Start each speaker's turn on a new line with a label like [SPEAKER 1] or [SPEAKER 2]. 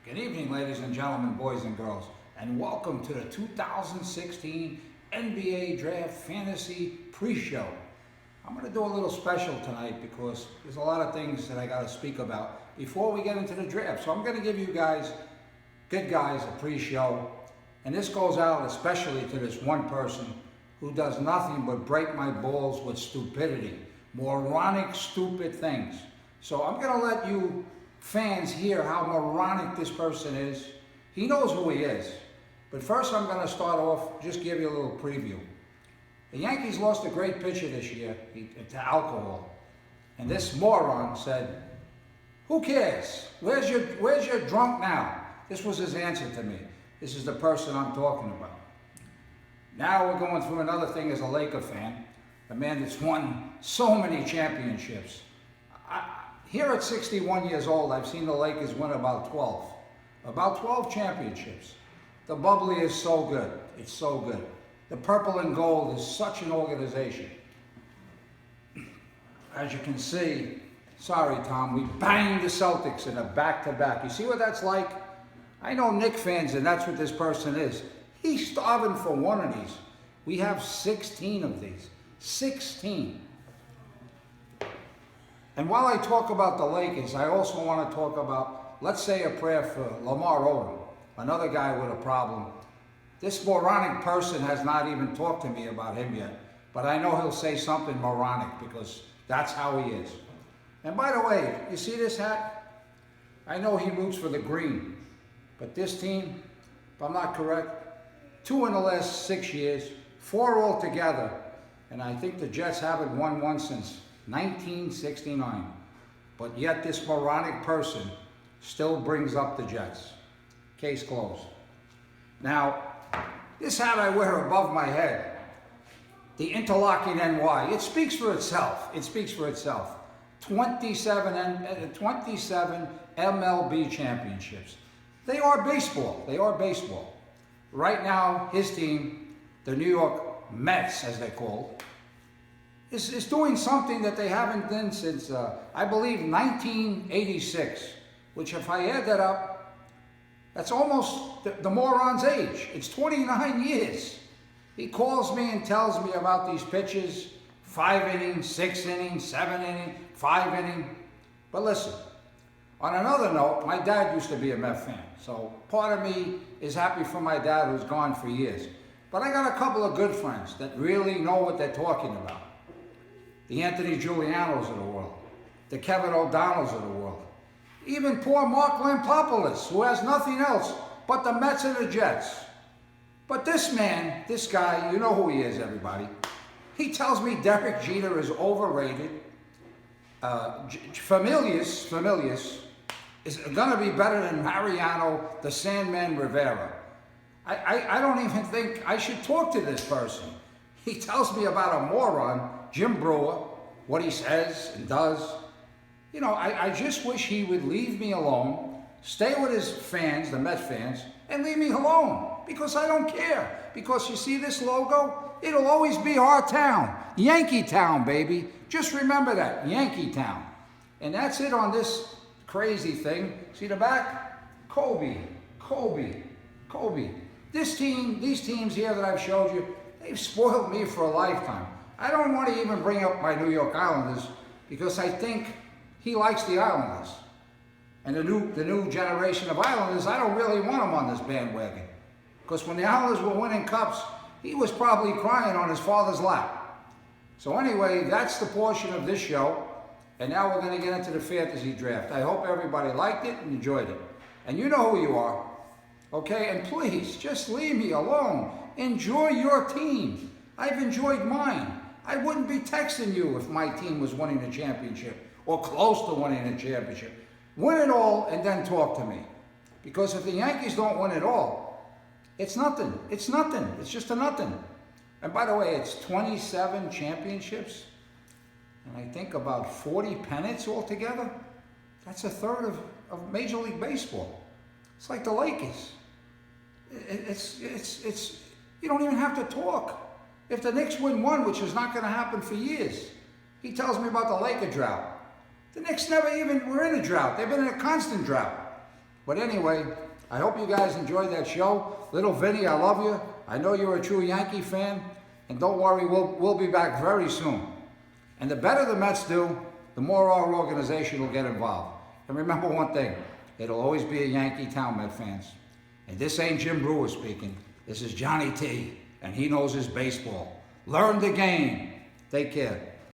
[SPEAKER 1] Good evening, ladies and gentlemen, boys and girls, and welcome to the 2016 NBA Draft Fantasy Pre-Show. I'm going to do a little special tonight because there's a lot of things that I got to speak about before we get into the draft. So I'm going to give you guys, good guys, a pre-show, and this goes out especially to this one person who does nothing but break my balls with stupidity, moronic, stupid things. So I'm going to let you fans hear how moronic this person is. He knows who he is. But first I'm going to start off, just give you a little preview. The Yankees lost a great pitcher this year to alcohol. And this moron said, "Who cares? Where's your drunk now?" This was his answer to me. This is the person I'm talking about. Now we're going through another thing as a Laker fan. A man that's won so many championships. Here at 61 years old, I've seen the Lakers win about 12. About 12 championships. The bubbly is so good. It's so good. The purple and gold is such an organization. As you can see, sorry Tom, we banged the Celtics in a back-to-back. You see what that's like? I know Knicks fans, and that's what this person is. He's starving for one of these. We have 16 of these. 16. And while I talk about the Lakers, I also want to talk about, let's say a prayer for Lamar Odom, another guy with a problem. This moronic person has not even talked to me about him yet, but I know he'll say something moronic because that's how he is. And by the way, you see this hat? I know he roots for the green, but this team, if I'm not correct, 2 in the last 6 years, 4 altogether, and I think the Jets haven't won one since 1969. But yet this moronic person still brings up the Jets. Case closed. Now, this hat I wear above my head, the Interlocking NY, it speaks for itself. It speaks for itself. 27 MLB championships. They are baseball. They are baseball. Right now, his team, the New York Mets, as they're called, is doing something that they haven't done since, I believe, 1986, which if I add that up, that's almost the moron's age. It's 29 years. He calls me and tells me about these pitches, 5 innings, 6 innings, 7 innings, 5 innings. But listen, on another note, my dad used to be a Met fan, so part of me is happy for my dad who's gone for years. But I got a couple of good friends that really know what they're talking about. The Anthony Giulianos of the world, the Kevin O'Donnells of the world, even poor Mark Lampopoulos, who has nothing else but the Mets and the Jets. But this man, this guy, you know who he is, everybody. He tells me Derek Jeter is overrated. Familius is going to be better than Mariano, the Sandman Rivera. I don't even think I should talk to this person. He tells me about a moron, Jim Brewer, what he says and does. You know, I just wish he would leave me alone, stay with his fans, the Met fans, and leave me alone, because I don't care. Because you see this logo? It'll always be our town. Yankee Town, baby. Just remember that, Yankee Town. And that's it on this crazy thing. See the back? Kobe. This team, these teams here that I've showed you, they've spoiled me for a lifetime. I don't want to even bring up my New York Islanders because I think he likes the Islanders. And the new generation of Islanders, I don't really want him on this bandwagon. Because when the Islanders were winning cups, he was probably crying on his father's lap. So anyway, that's the portion of this show. And now we're going to get into the fantasy draft. I hope everybody liked it and enjoyed it. And you know who you are. Okay, and please, just leave me alone. Enjoy your team. I've enjoyed mine. I wouldn't be texting you if my team was winning a championship or close to winning a championship. Win it all and then talk to me. Because if the Yankees don't win it all, it's nothing. It's nothing. It's just a nothing. And by the way, it's 27 championships. And I think about 40 pennants altogether. That's a third of Major League Baseball. It's like the Lakers. It's you don't even have to talk. If the Knicks win one, which is not going to happen for years, he tells me about the Laker drought. The Knicks never even were in a drought. They've been in a constant drought. But anyway, I hope you guys enjoyed that show. Little Vinny, I love you. I know you're a true Yankee fan. And don't worry, we'll be back very soon. And the better the Mets do, the more our organization will get involved. And remember one thing, it'll always be a Yankee town, Met fans. And this ain't Jim Brewer speaking. This is Johnny T, and he knows his baseball. Learn the game. Take care.